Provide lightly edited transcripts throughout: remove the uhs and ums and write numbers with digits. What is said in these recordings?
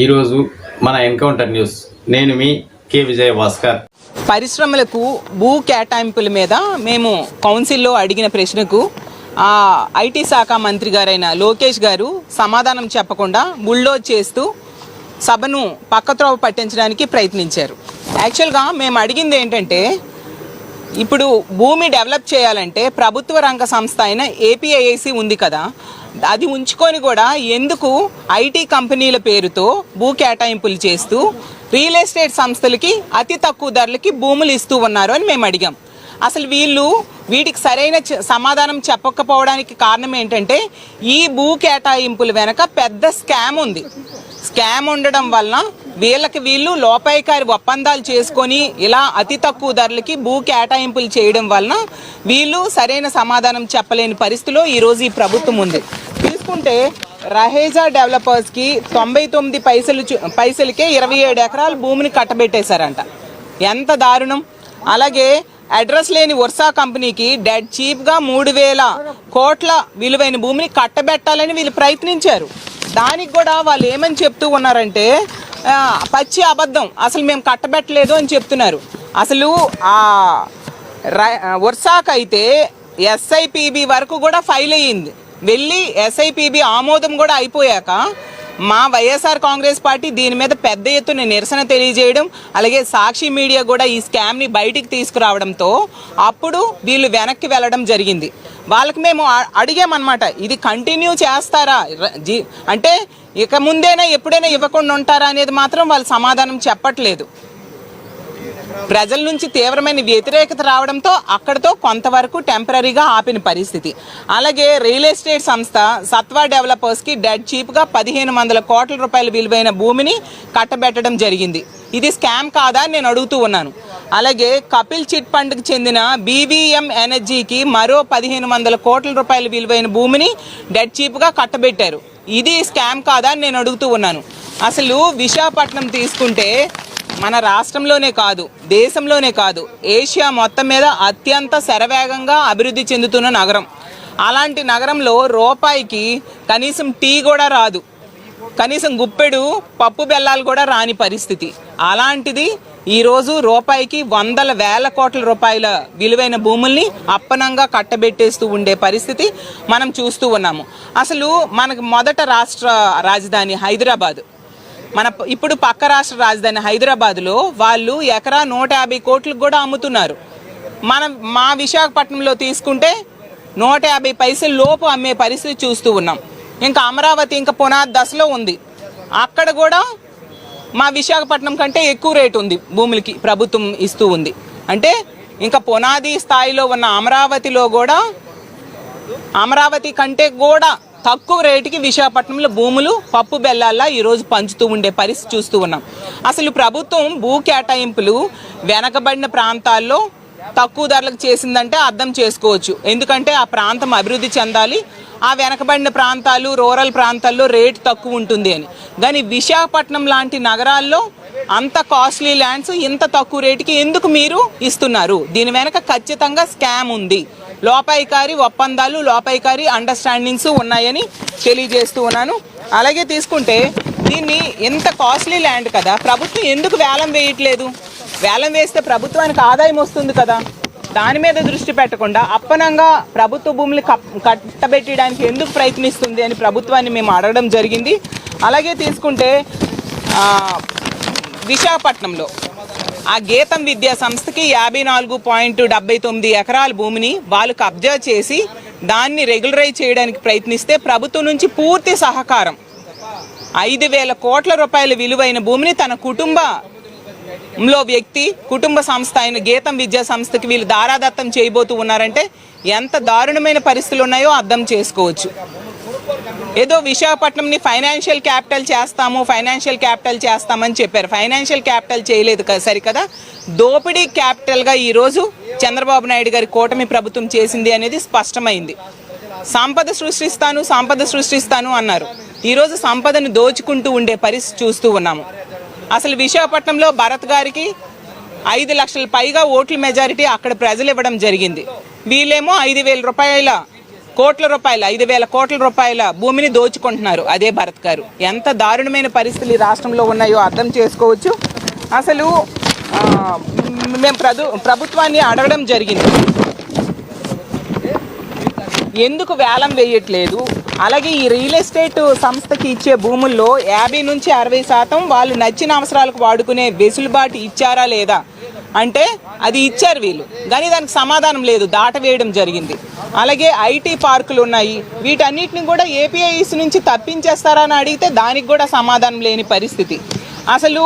ఈరోజు మన encounter news. నేను మీ కె విజయ భాస్కర్. పరిశ్రమలకు భూ కేటాయింపుల మీద మేము కౌన్సిల్లో అడిగిన ప్రశ్నకు ఐటీ శాఖ మంత్రి గారైన లోకేష్ గారు సమాధానం చెప్పకుండా బుల్డోజ్ చేస్తూ సభను పక్కత్రోవ పట్టించడానికి ప్రయత్నించారు. యాక్చువల్గా మేము అడిగింది ఏంటంటే, ఇప్పుడు భూమి డెవలప్ చేయాలంటే ప్రభుత్వ రంగ సంస్థ అయిన ఏపీఐఐసి ఉంది కదా, అది ఉంచుకొని కూడా ఎందుకు ఐటీ కంపెనీల పేరుతో భూ కేటాయింపులు చేస్తూ రియల్ ఎస్టేట్ సంస్థలకి అతి తక్కువ ధరలకి భూములు ఇస్తూ ఉన్నారు అని మేము అడిగాం. అసలు వీటికి సరైన సమాధానం చెప్పకపోవడానికి కారణం ఏంటంటే, ఈ భూ కేటాయింపుల వెనక పెద్ద స్కామ్ ఉంది. స్కామ్ ఉండడం వలన వీళ్ళు లోపాయికారి ఒప్పందాలు చేసుకొని ఇలా అతి తక్కువ ధరలకి భూ కేటాయింపులు చేయడం వలన వీళ్ళు సరైన సమాధానం చెప్పలేని పరిస్థితిలో ఈరోజు ఈ ప్రభుత్వం ఉంది. తీసుకుంటే రహేజా డెవలపర్స్కి 99 పైసలకే 27 ఎకరాల భూమిని కట్టబెట్టేశారంట. ఎంత దారుణం! అలాగే అడ్రస్ లేని వర్షా కంపెనీకి డెడ్ చీప్గా 3,000 కోట్ల విలువైన భూమిని కట్టబెట్టాలని వీళ్ళు ప్రయత్నించారు. దానికి కూడా వాళ్ళు ఏమని చెప్తూ ఉన్నారంటే, పచ్చి అబద్ధం, అసలు మేము కట్టబెట్టలేదు అని చెప్తున్నారు. అసలు వర్షాకైతే ఎస్ఐపిబి వరకు కూడా ఫైల్ అయ్యింది. వెళ్ళి ఎస్ఐపిబి ఆమోదం కూడా అయిపోయాక మా వైఎస్ఆర్ కాంగ్రెస్ పార్టీ దీని మీద పెద్ద ఎత్తున నిరసన తెలియజేయడం, అలాగే సాక్షి మీడియా కూడా ఈ స్కామ్ని బయటికి తీసుకురావడంతో అప్పుడు వీళ్ళు వెనక్కి వెళ్ళడం జరిగింది. వాళ్ళకి మేము అడిగామన్నమాట, ఇది కంటిన్యూ చేస్తారా, అంటే ఇక ముందేనా ఎప్పుడైనా ఇవ్వకుండా ఉంటారా అనేది మాత్రం వాళ్ళు సమాధానం చెప్పట్లేదు. ప్రజల నుంచి తీవ్రమైన వ్యతిరేకత రావడంతో అక్కడితో కొంతవరకు టెంపరీగా ఆపిన పరిస్థితి. అలాగే రియల్ ఎస్టేట్ సంస్థ సత్వా డెవలపర్స్కి డెడ్ చీప్గా 1,500 కోట్ల రూపాయల విలువైన భూమిని కట్టబెట్టడం జరిగింది. ఇది స్కామ్ కాదా అని నేను అడుగుతూ ఉన్నాను. అలాగే కపిల్ చిట్ ఫండ్కి చెందిన బీవీఎం ఎనర్జీకి మరో 1,500 కోట్ల రూపాయల విలువైన భూమిని డెడ్ చీప్గా కట్టబెట్టారు. ఇది స్కామ్ కాదా అని నేను అడుగుతూ ఉన్నాను. అసలు విశాఖపట్నం తీసుకుంటే మన రాష్ట్రంలోనే కాదు, దేశంలోనే కాదు, ఏషియా మొత్తం మీద అత్యంత శరవేగంగా అభివృద్ధి చెందుతున్న నగరం. అలాంటి నగరంలో రూపాయికి కనీసం టీ కూడా రాదు, కనీసం గుప్పెడు పప్పు బెల్లాలు కూడా రాని పరిస్థితి. అలాంటిది ఈరోజు రూపాయికి 100,000 కోట్ల రూపాయల విలువైన భూముల్ని అప్పనంగా కట్టబెట్టేస్తూ ఉండే పరిస్థితి మనం చూస్తూ ఉన్నాము. అసలు మనకు మొదట రాష్ట్ర రాజధాని హైదరాబాద్, ఇప్పుడు పక్క రాష్ట్ర రాజధాని హైదరాబాద్లో వాళ్ళు ఎకరా 150 కోట్లకు కూడా అమ్ముతున్నారు. మా విశాఖపట్నంలో తీసుకుంటే 150 పైసల లోపు అమ్మే పరిస్థితి చూస్తూ ఉన్నాం. ఇంకా అమరావతి ఇంకా పునాది దశలో ఉంది, అక్కడ కూడా మా విశాఖపట్నం కంటే ఎక్కువ రేటు ఉంది భూములకి ప్రభుత్వం ఇస్తూ ఉంది. అంటే ఇంకా పునాది స్థాయిలో ఉన్న అమరావతిలో కూడా అమరావతి కంటే కూడా తక్కువ రేటుకి విశాఖపట్నంలో భూములు పప్పు బెల్లాల్లా ఈరోజు పంచుతూ ఉండే పరిస్థితి చూస్తూ ఉన్నాం. అసలు ప్రభుత్వం భూ కేటాయింపులు వెనకబడిన ప్రాంతాల్లో తక్కువ ధరలకు చేసిందంటే అర్థం చేసుకోవచ్చు, ఎందుకంటే ఆ ప్రాంతం అభివృద్ధి చెందాలి, ఆ వెనకబడిన ప్రాంతాలు రూరల్ ప్రాంతాల్లో రేటు తక్కువ ఉంటుంది అని. కానీ విశాఖపట్నం లాంటి నగరాల్లో అంత కాస్ట్లీ ల్యాండ్స్ ఇంత తక్కువ రేటుకి ఎందుకు మీరు ఇస్తున్నారు? దీని వెనక ఖచ్చితంగా స్కామ్ ఉంది, లోపాయికారి ఒప్పందాలు, లోపాయికారి అండర్స్టాండింగ్స్ ఉన్నాయని తెలియజేస్తూ ఉన్నాను. అలాగే తీసుకుంటే దీన్ని ఇంత కాస్ట్లీ ల్యాండ్ కదా, ప్రభుత్వం ఎందుకు వేలం వేయట్లేదు? వేలం వేస్తే ప్రభుత్వానికి ఆదాయం వస్తుంది కదా, దాని మీద దృష్టి పెట్టకుండా అప్పనంగా ప్రభుత్వ భూములు కట్టబెట్టడానికి ఎందుకు ప్రయత్నిస్తుంది అని ప్రభుత్వాన్ని మేము అడగడం జరిగింది. అలాగే తీసుకుంటే విశాఖపట్నంలో ఆ గీతం విద్యా సంస్థకి 54.79 ఎకరాల భూమిని వాళ్ళు కబ్జా చేసి దాన్ని రెగ్యులరైజ్ చేయడానికి ప్రయత్నిస్తే ప్రభుత్వం నుంచి పూర్తి సహకారం 5,000 కోట్ల రూపాయల విలువైన భూమిని తన కుటుంబ సంస్థ అయిన గీతం విద్యా సంస్థకి వీళ్ళు దారాదత్తం చేయబోతూ ఉన్నారంటే ఎంత దారుణమైన పరిస్థితులు ఉన్నాయో అర్థం చేసుకోవచ్చు. ఏదో విశాఖపట్నంని ఫైనాన్షియల్ క్యాపిటల్ చేస్తామని చెప్పారు. ఫైనాన్షియల్ క్యాపిటల్ చేయలేదు సరికదా, దోపిడీ క్యాపిటల్గా ఈరోజు చంద్రబాబు నాయుడు గారి కూటమి ప్రభుత్వం చేసింది అనేది స్పష్టమైంది. సంపద సృష్టిస్తాను అన్నారు, ఈరోజు సంపదను దోచుకుంటూ ఉండే పరిస్థితి చూస్తూ ఉన్నాము. అసలు విశాఖపట్నంలో భరత్ గారికి 5 లక్షల పైగా ఓట్ల మెజారిటీ అక్కడ ప్రజలు ఇవ్వడం జరిగింది. వీళ్ళేమో 5,000 రూపాయల కోట్ల రూపాయలు 5,000 కోట్ల రూపాయల భూమిని దోచుకుంటున్నారు అదే భరత్ గారు. ఎంత దారుణమైన పరిస్థితులు ఈ రాష్ట్రంలో ఉన్నాయో అర్థం చేసుకోవచ్చు. అసలు మేము ప్రభుత్వాన్ని అడగడం జరిగింది, ఎందుకు వేలం వేయట్లేదు, అలాగే ఈ రియల్ ఎస్టేట్ సంస్థకి ఇచ్చే భూముల్లో 50 నుంచి 60% వాళ్ళు నచ్చిన అవసరాలకు వాడుకునే వెసులుబాటు ఇచ్చారా లేదా అంటే అది ఇచ్చారు వీళ్ళు, కానీ దానికి సమాధానం లేదు, దాటవేయడం జరిగింది. అలాగే ఐటీ పార్కులు ఉన్నాయి, వీటన్నిటిని కూడా ఏపీఐసి నుంచి తప్పించేస్తారా అని అడిగితే దానికి కూడా సమాధానం లేని పరిస్థితి. అసలు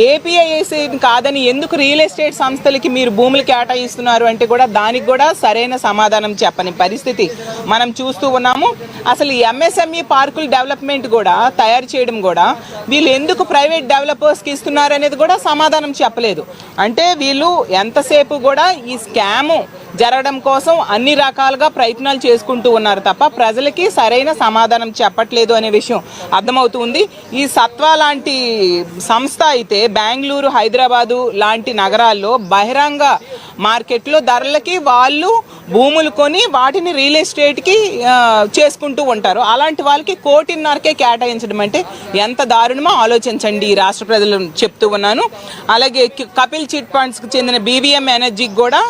ఏపీఐసి కాదని ఎందుకు రియల్ ఎస్టేట్ సంస్థలకి మీరు భూములు కేటాయిస్తున్నారు అంటే కూడా దానికి కూడా సరైన సమాధానం చెప్పని పరిస్థితి మనం చూస్తూ ఉన్నాము. అసలు ఎంఎస్ఎంఈ పార్కుల డెవలప్మెంట్ కూడా తయారు చేయడం కూడా వీళ్ళు ఎందుకు ప్రైవేట్ డెవలపర్స్కి ఇస్తున్నారు అనేది కూడా సమాధానం చెప్పలేదు. అంటే వీళ్ళు ఎంతసేపు కూడా ఈ స్కాము జరగడం కోసం అన్ని రకాలుగా ప్రయత్నాలు చేసుకుంటూ ఉన్నారు తప్ప ప్రజలకి సరైన సమాధానం చెప్పట్లేదు అనే విషయం అర్థమవుతుంది. ఈ సత్వా లాంటి సంస్థ అయితే బెంగళూరు, హైదరాబాదు లాంటి నగరాల్లో బహిరంగ మార్కెట్లో ధరలకి వాళ్ళు భూములు కొని వాటిని రియల్ ఎస్టేట్కి చేసుకుంటూ ఉంటారు. అలాంటి వాళ్ళకి 1.5 కోటికే కేటాయించడం అంటే ఎంత దారుణమో ఆలోచించండి ఈ రాష్ట్ర ప్రజలు చెప్తూ ఉన్నాను. అలాగే కపిల్ చిట్ ఫండ్స్కి చెందిన బీవీఎం ఎనర్జీకి కూడా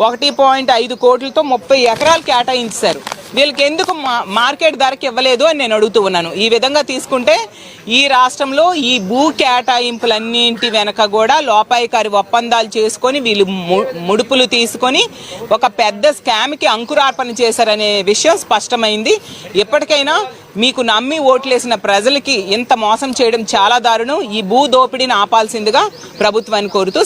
1.5 కోట్లతో 30 ఎకరాలు కేటాయించారు. వీళ్ళకి ఎందుకు మార్కెట్ ధరకి ఇవ్వలేదు అని నేను అడుగుతూ ఉన్నాను. ఈ విధంగా తీసుకుంటే ఈ రాష్ట్రంలో ఈ భూ కేటాయింపులన్నింటి వెనక కూడా లోపాయికారి ఒప్పందాలు చేసుకొని వీళ్ళు ముడుపులు తీసుకొని ఒక పెద్ద స్కామ్కి అంకురార్పణ చేశారనే విషయం స్పష్టమైంది. ఎప్పటికైనా మీకు నమ్మి ఓట్లేసిన ప్రజలకి ఇంత మోసం చేయడం చాలా దారుణం. ఈ భూ దోపిడీని ఆపాల్సిందిగా ప్రభుత్వాన్ని కోరుతూ